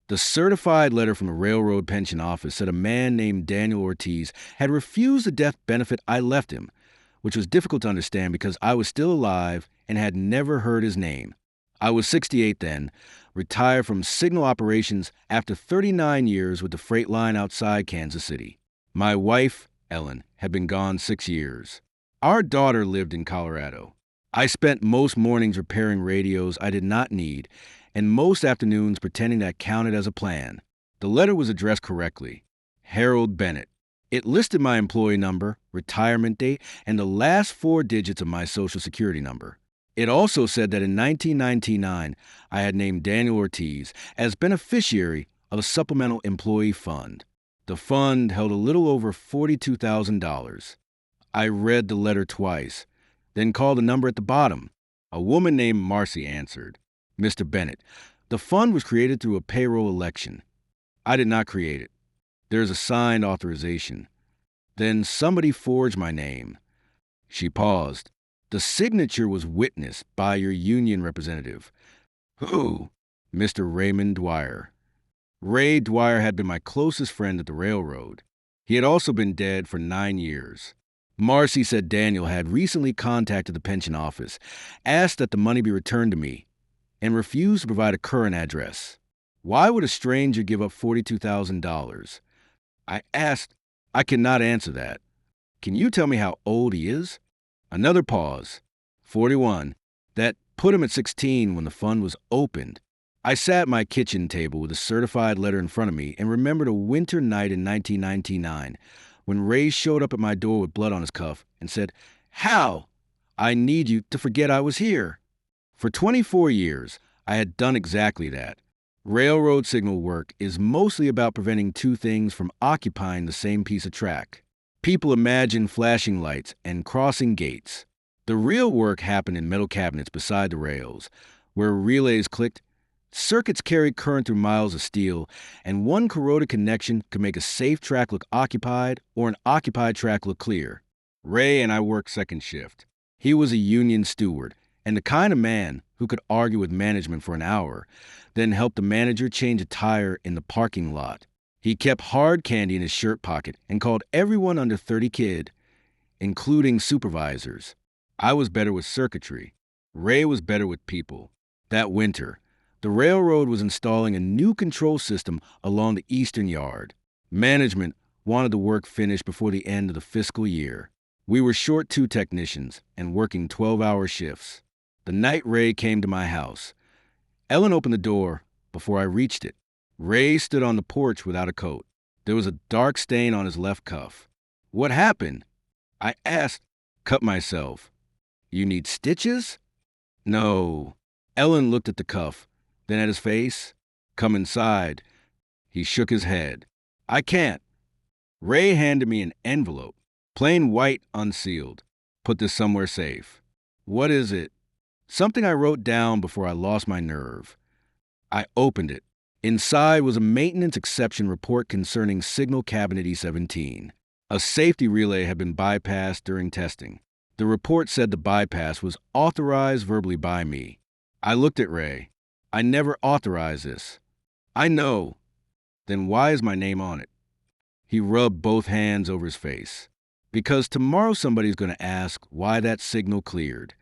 The certified letter from the railroad pension office said a man named Daniel Ortiz had refused the death benefit I left him, which was difficult to understand because I was still alive and had never heard his name. I was 68 then, retired from signal operations after 39 years with the freight line outside Kansas City. My wife, Ellen, had been gone 6 years. Our daughter lived in Colorado. I spent most mornings repairing radios I did not need, and most afternoons pretending that counted as a plan. The letter was addressed correctly. Harold Bennett. It listed my employee number, retirement date, and the last 4 digits of my Social Security number. It also said that in 1999, I had named Daniel Ortiz as beneficiary of a supplemental employee fund. The fund held a little over $42,000. I read the letter twice, then called the number at the bottom. A woman named Marcy answered. Mr. Bennett, the fund was created through a payroll election. I did not create it. There's a signed authorization. Then somebody forged my name. She paused. The signature was witnessed by your union representative. Who? Mr. Raymond Dwyer. Ray Dwyer had been my closest friend at the railroad. He had also been dead for 9 years. Marcy said Daniel had recently contacted the pension office, asked that the money be returned to me, and refused to provide a current address. Why would a stranger give up $42,000? I asked. I cannot answer that. Can you tell me how old he is? Another pause. 41. That put him at 16 when the fund was opened. I sat at my kitchen table with a certified letter in front of me and remembered a winter night in 1999 when Ray showed up at my door with blood on his cuff and said, "Hal, I need you to forget I was here." For 24 years, I had done exactly that. Railroad signal work is mostly about preventing 2 things from occupying the same piece of track. People imagine flashing lights and crossing gates. The real work happened in metal cabinets beside the rails, where relays clicked. Circuits carried current through miles of steel, and one corroded connection could make a safe track look occupied or an occupied track look clear. Ray and I worked second shift. He was a union steward, and the kind of man who could argue with management for an hour, then help the manager change a tire in the parking lot. He kept hard candy in his shirt pocket and called everyone under 30 kid, including supervisors. I was better with circuitry. Ray was better with people. That winter, the railroad was installing a new control system along the eastern yard. Management wanted the work finished before the end of the fiscal year. We were short 2 technicians and working 12-hour shifts. The night Ray came to my house, Ellen opened the door before I reached it. Ray stood on the porch without a coat. There was a dark stain on his left cuff. What happened? I asked. Cut myself. You need stitches? No. Ellen looked at the cuff, then at his face. Come inside. He shook his head. I can't. Ray handed me an envelope, plain white, unsealed. Put this somewhere safe. What is it? Something I wrote down before I lost my nerve. I opened it. Inside was a maintenance exception report concerning signal cabinet E17. A safety relay had been bypassed during testing. The report said the bypass was authorized verbally by me. I looked at Ray. I never authorized this. I know. Then why is my name on it? He rubbed both hands over his face. Because tomorrow somebody's going to ask why that signal cleared.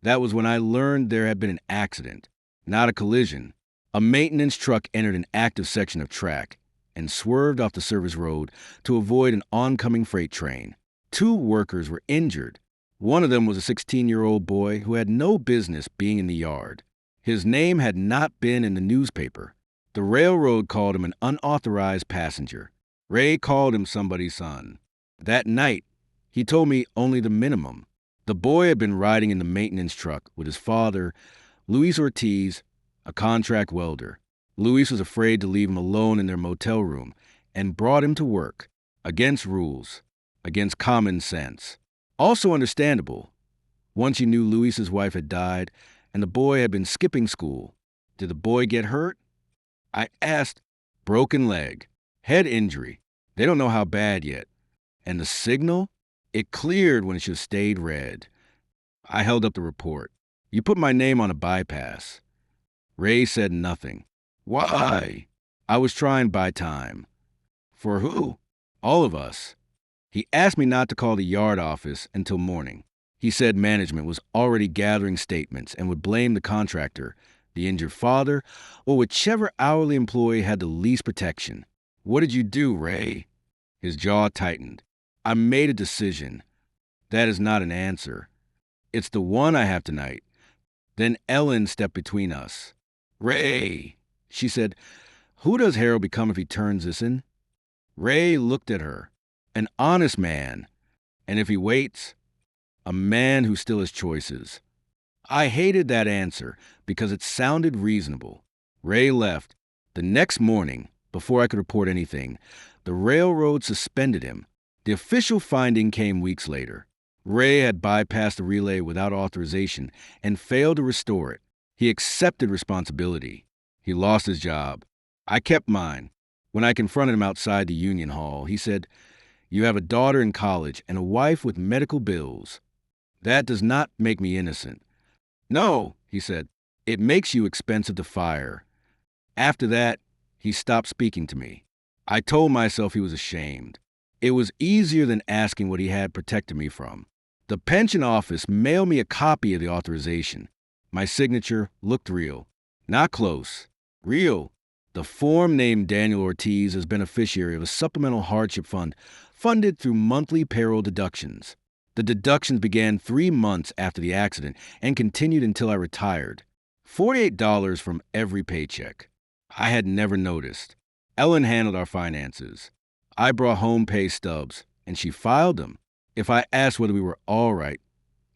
That was when I learned there had been an accident, not a collision. A maintenance truck entered an active section of track and swerved off the service road to avoid an oncoming freight train. 2 workers were injured. One of them was a 16-year-old boy who had no business being in the yard. His name had not been in the newspaper. The railroad called him an unauthorized passenger. Ray called him somebody's son. That night, he told me only the minimum. The boy had been riding in the maintenance truck with his father, Luis Ortiz, a contract welder. Luis was afraid to leave him alone in their motel room and brought him to work, against rules, against common sense. Also understandable. Once you knew Luis's wife had died and the boy had been skipping school. Did the boy get hurt? I asked. Broken leg, head injury. They don't know how bad yet. And the signal? It cleared when it should have stayed red. I held up the report. You put my name on a bypass. Ray said nothing. Why? I was trying to buy time. For who? All of us. He asked me not to call the yard office until morning. He said management was already gathering statements and would blame the contractor, the injured father, or whichever hourly employee had the least protection. What did you do, Ray? His jaw tightened. I made a decision. That is not an answer. It's the one I have tonight. Then Ellen stepped between us. Ray, she said, who does Harold become if he turns this in? Ray looked at her. An honest man. And if he waits, a man who still has choices. I hated that answer because it sounded reasonable. Ray left. The next morning, before I could report anything, the railroad suspended him. The official finding came weeks later. Ray had bypassed the relay without authorization and failed to restore it. He accepted responsibility. He lost his job. I kept mine. When I confronted him outside the union hall, he said, "You have a daughter in college and a wife with medical bills. That does not make me innocent." "No," he said, "it makes you expensive to fire." After that, he stopped speaking to me. I told myself he was ashamed. It was easier than asking what he had protected me from. The pension office mailed me a copy of the authorization. My signature looked real. Not close. Real. The form named Daniel Ortiz as beneficiary of a supplemental hardship fund funded through monthly payroll deductions. The deductions began 3 months after the accident and continued until I retired. $48 from every paycheck. I had never noticed. Ellen handled our finances. I brought home pay stubs, and she filed them. If I asked whether we were all right,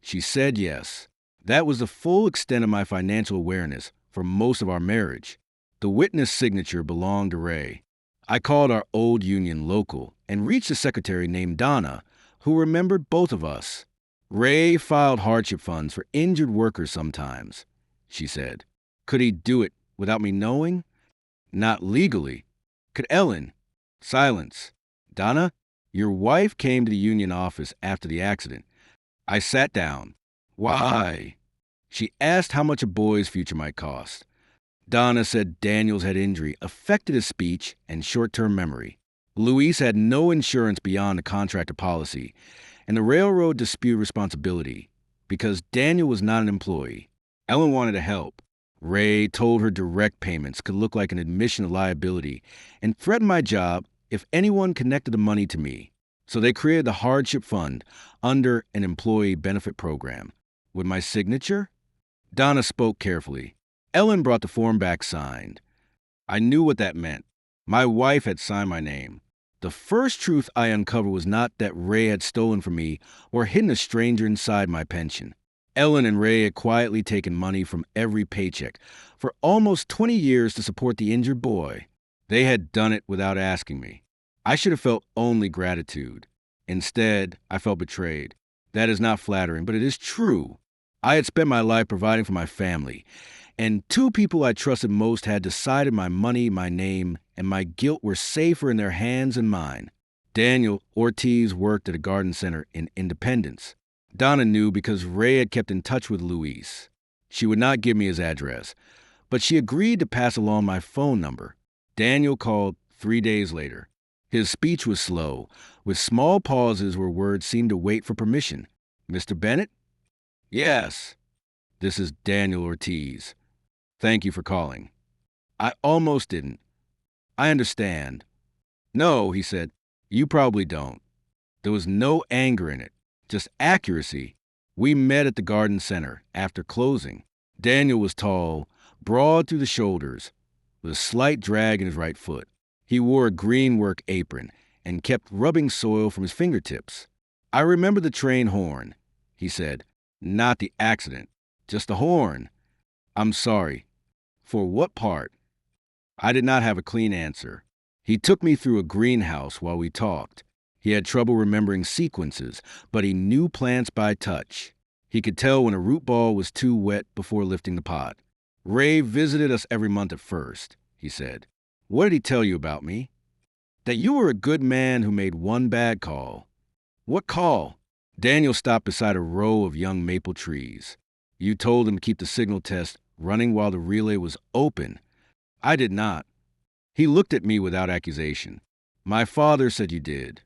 she said yes. That was the full extent of my financial awareness for most of our marriage. The witness signature belonged to Ray. I called our old union local and reached a secretary named Donna, who remembered both of us. Ray filed hardship funds for injured workers sometimes, she said. Could he do it without me knowing? Not legally. Could Ellen? Silence. Donna, your wife came to the union office after the accident. I sat down. Why? She asked how much a boy's future might cost. Donna said Daniel's head injury affected his speech and short-term memory. Luis had no insurance beyond the contractor policy, and the railroad disputed responsibility because Daniel was not an employee. Ellen wanted to help. Ray told her direct payments could look like an admission of liability and threatened my job if anyone connected the money to me. So they created the hardship fund under an employee benefit program. With my signature? Donna spoke carefully. Ellen brought the form back signed. I knew what that meant. My wife had signed my name. The first truth I uncovered was not that Ray had stolen from me or hidden a stranger inside my pension. Ellen and Ray had quietly taken money from every paycheck for almost 20 years to support the injured boy. They had done it without asking me. I should have felt only gratitude. Instead, I felt betrayed. That is not flattering, but it is true. I had spent my life providing for my family, and 2 people I trusted most had decided my money, my name, and my guilt were safer in their hands than mine. Daniel Ortiz worked at a garden center in Independence. Donna knew because Ray had kept in touch with Luis. She would not give me his address, but she agreed to pass along my phone number. Daniel called 3 days later. His speech was slow, with small pauses where words seemed to wait for permission. Mr. Bennett? Yes. This is Daniel Ortiz. Thank you for calling. I almost didn't. I understand. No, he said. You probably don't. There was no anger in it, just accuracy. We met at the garden center after closing. Daniel was tall, broad through the shoulders, with a slight drag in his right foot. He wore a green work apron and kept rubbing soil from his fingertips. I remember the train horn, he said. Not the accident, just the horn. I'm sorry. For what part? I did not have a clean answer. He took me through a greenhouse while we talked. He had trouble remembering sequences, but he knew plants by touch. He could tell when a root ball was too wet before lifting the pot. Ray visited us every month at first, he said. What did he tell you about me? That you were a good man who made one bad call. What call? Daniel stopped beside a row of young maple trees. You told him to keep the signal test running while the relay was open. I did not. He looked at me without accusation. My father said you did.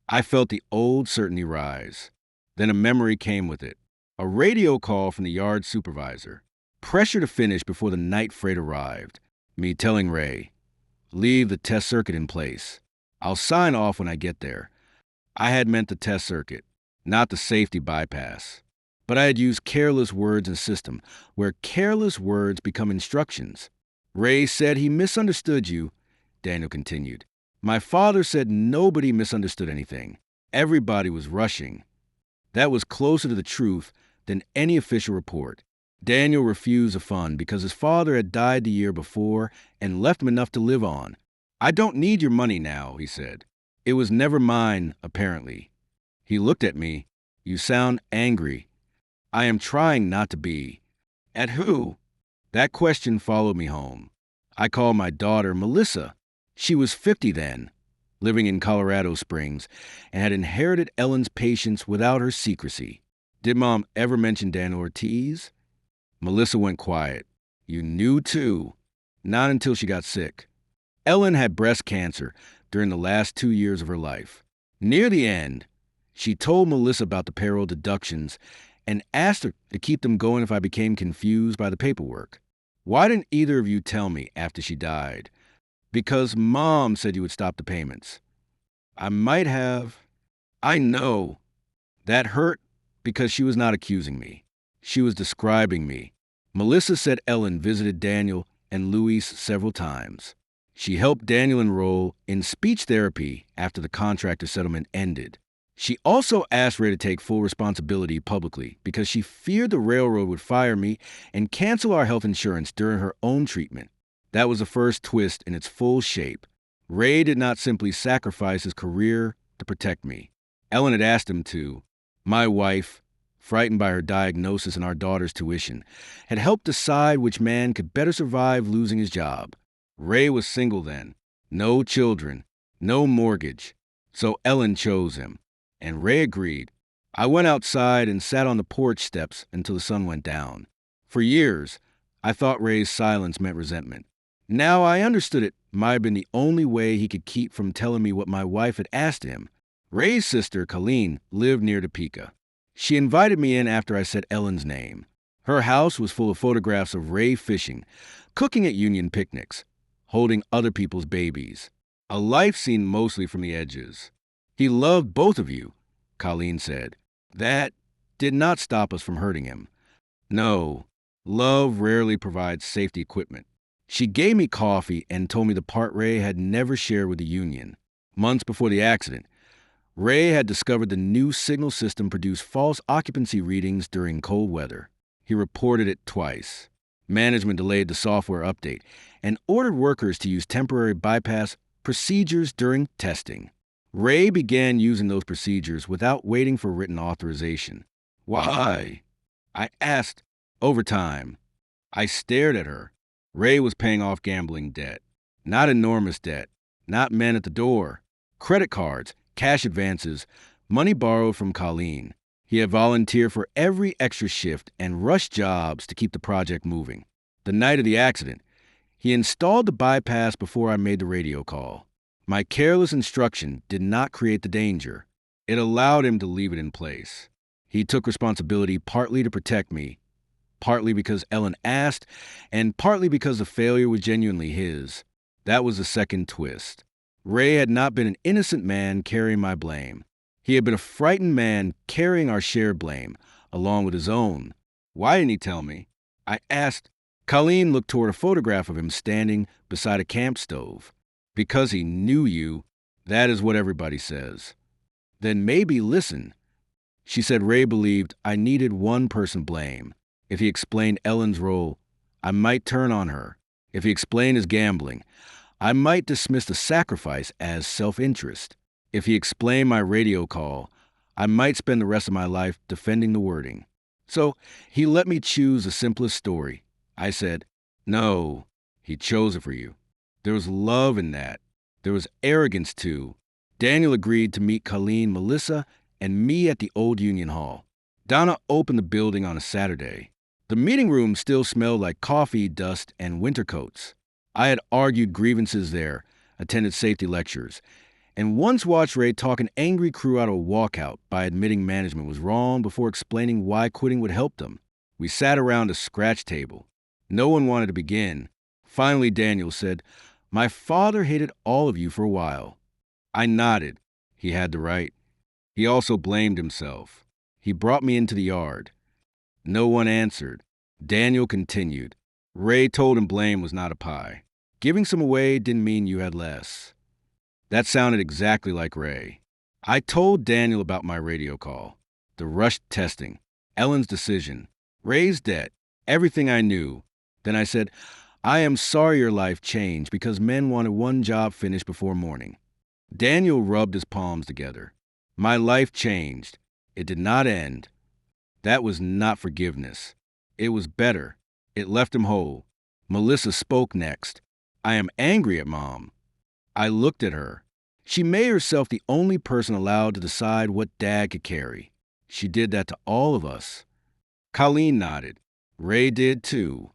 I felt the old certainty rise. Then a memory came with it. A radio call from the yard supervisor. Pressure to finish before the night freight arrived. Me telling Ray, leave the test circuit in place. I'll sign off when I get there. I had meant the test circuit, not the safety bypass. But I had used careless words in system, where careless words become instructions. Ray said he misunderstood you, Daniel continued. My father said nobody misunderstood anything. Everybody was rushing. That was closer to the truth than any official report. Daniel refused a fund because his father had died the year before and left him enough to live on. I don't need your money now, he said. It was never mine, apparently. He looked at me. You sound angry. I am trying not to be. At who? That question followed me home. I called my daughter Melissa. She was 50 then, living in Colorado Springs, and had inherited Ellen's patience without her secrecy. Did Mom ever mention Daniel Ortiz? Melissa went quiet. You knew too. Not until she got sick. Ellen had breast cancer during the last 2 years of her life. Near the end, she told Melissa about the payroll deductions and asked her to keep them going if I became confused by the paperwork. Why didn't either of you tell me after she died? Because Mom said you would stop the payments. I might have. I know. That hurt because she was not accusing me. She was describing me. Melissa said Ellen visited Daniel and Luis several times. She helped Daniel enroll in speech therapy after the contractor settlement ended. She also asked Ray to take full responsibility publicly because she feared the railroad would fire me and cancel our health insurance during her own treatment. That was the first twist in its full shape. Ray did not simply sacrifice his career to protect me. Ellen had asked him to. My wife, frightened by her diagnosis and our daughter's tuition, had helped decide which man could better survive losing his job. Ray was single then, no children, no mortgage, so Ellen chose him, and Ray agreed. I went outside and sat on the porch steps until the sun went down. For years, I thought Ray's silence meant resentment. Now I understood it might have been the only way he could keep from telling me what my wife had asked him. Ray's sister, Colleen, lived near Topeka. She invited me in after I said Ellen's name. Her house was full of photographs of Ray fishing, cooking at union picnics, holding other people's babies. A life seen mostly from the edges. He loved both of you, Colleen said. That did not stop us from hurting him. No, love rarely provides safety equipment. She gave me coffee and told me the part Ray had never shared with the union. Months before the accident, Ray had discovered the new signal system produced false occupancy readings during cold weather. He reported it twice. Management delayed the software update and ordered workers to use temporary bypass procedures during testing. Ray began using those procedures without waiting for written authorization. Why? I asked. Over time. I stared at her. Ray was paying off gambling debt. Not enormous debt. Not men at the door. Credit cards, cash advances, money borrowed from Colleen. He had volunteered for every extra shift and rushed jobs to keep the project moving. The night of the accident, he installed the bypass before I made the radio call. My careless instruction did not create the danger. It allowed him to leave it in place. He took responsibility partly to protect me, partly because Ellen asked, and partly because the failure was genuinely his. That was the second twist. Ray had not been an innocent man carrying my blame. He had been a frightened man carrying our shared blame, along with his own. Why didn't he tell me? I asked. Colleen looked toward a photograph of him standing beside a camp stove. Because he knew you, that is what everybody says. Then maybe listen. She said Ray believed I needed one person blame. If he explained Ellen's role, I might turn on her. If he explained his gambling, I might dismiss the sacrifice as self-interest. If he explained my radio call, I might spend the rest of my life defending the wording. So he let me choose the simplest story. I said, no, he chose it for you. There was love in that. There was arrogance too. Daniel agreed to meet Colleen, Melissa, and me at the old Union Hall. Donna opened the building on a Saturday. The meeting room still smelled like coffee, dust, and winter coats. I had argued grievances there, attended safety lectures, and once watched Ray talk an angry crew out of a walkout by admitting management was wrong before explaining why quitting would help them. We sat around a scratch table. No one wanted to begin. Finally, Daniel said, "My father hated all of you for a while." I nodded. He had the right. He also blamed himself. He brought me into the yard. No one answered. Daniel continued. Ray told him blame was not a pie. Giving some away didn't mean you had less. That sounded exactly like Ray. I told Daniel about my radio call, the rushed testing, Ellen's decision, Ray's debt, everything I knew. Then I said, "I am sorry your life changed because men wanted one job finished before morning." Daniel rubbed his palms together. My life changed. It did not end. That was not forgiveness. It was better. It left him whole. Melissa spoke next. "I am angry at Mom." I looked at her. She made herself the only person allowed to decide what Dad could carry. She did that to all of us. Colleen nodded. Ray did too.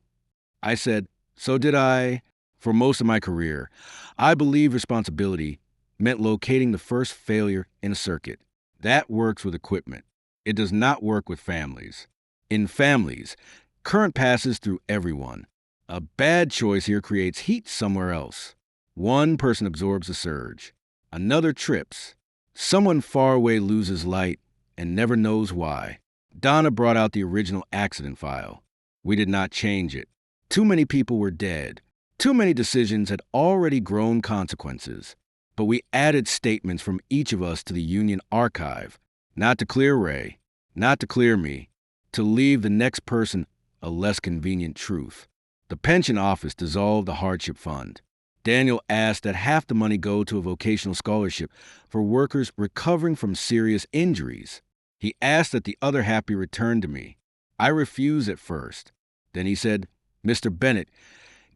I said, "So did I." For most of my career, I believe responsibility meant locating the first failure in a circuit. That works with equipment. It does not work with families. In families, current passes through everyone. A bad choice here creates heat somewhere else. One person absorbs the surge. Another trips. Someone far away loses light and never knows why. Donna brought out the original accident file. We did not change it. Too many people were dead. Too many decisions had already grown consequences. But we added statements from each of us to the union archive. Not to clear Ray. Not to clear me. To leave the next person a less convenient truth. The pension office dissolved the hardship fund. Daniel asked that half the money go to a vocational scholarship for workers recovering from serious injuries. He asked that the other half be returned to me. I refused at first. Then he said, "Mr. Bennett,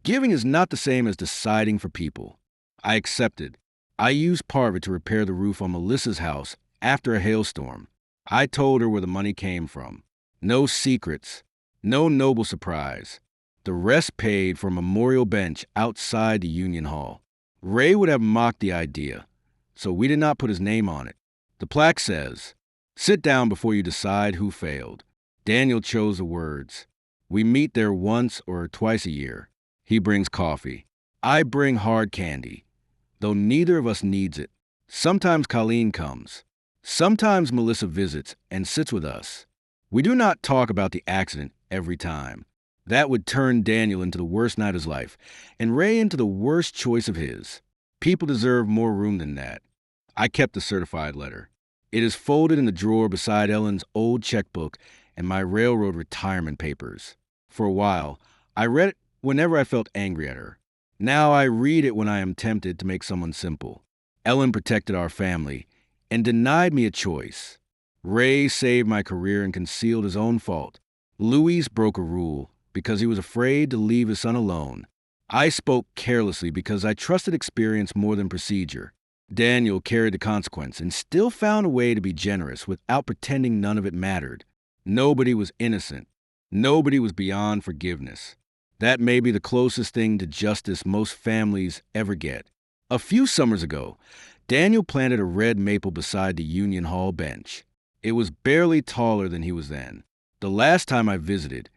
giving is not the same as deciding for people." I accepted. I used part of it to repair the roof on Melissa's house after a hailstorm. I told her where the money came from. No secrets. No noble surprise. The rest paid for a memorial bench outside the Union Hall. Ray would have mocked the idea, so we did not put his name on it. The plaque says, "Sit down before you decide who failed." Daniel chose the words. We meet there once or twice a year. He brings coffee. I bring hard candy, though neither of us needs it. Sometimes Colleen comes. Sometimes Melissa visits and sits with us. We do not talk about the accident every time. That would turn Daniel into the worst night of his life, and Ray into the worst choice of his. People deserve more room than that. I kept the certified letter. It is folded in the drawer beside Ellen's old checkbook and my railroad retirement papers. For a while, I read it whenever I felt angry at her. Now I read it when I am tempted to make someone simple. Ellen protected our family and denied me a choice. Ray saved my career and concealed his own fault. Louis broke a rule because he was afraid to leave his son alone. I spoke carelessly because I trusted experience more than procedure. Daniel carried the consequence and still found a way to be generous without pretending none of it mattered. Nobody was innocent. Nobody was beyond forgiveness. That may be the closest thing to justice most families ever get. A few summers ago, Daniel planted a red maple beside the Union Hall bench. It was barely taller than he was then. The last time I visited,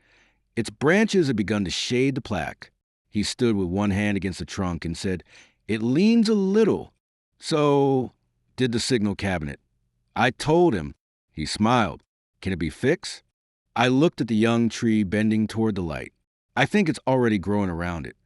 its branches had begun to shade the plaque. He stood with one hand against the trunk and said, "It leans a little." So, did the signal cabinet. I told him. He smiled. "Can it be fixed?" I looked at the young tree bending toward the light. "I think it's already growing around it."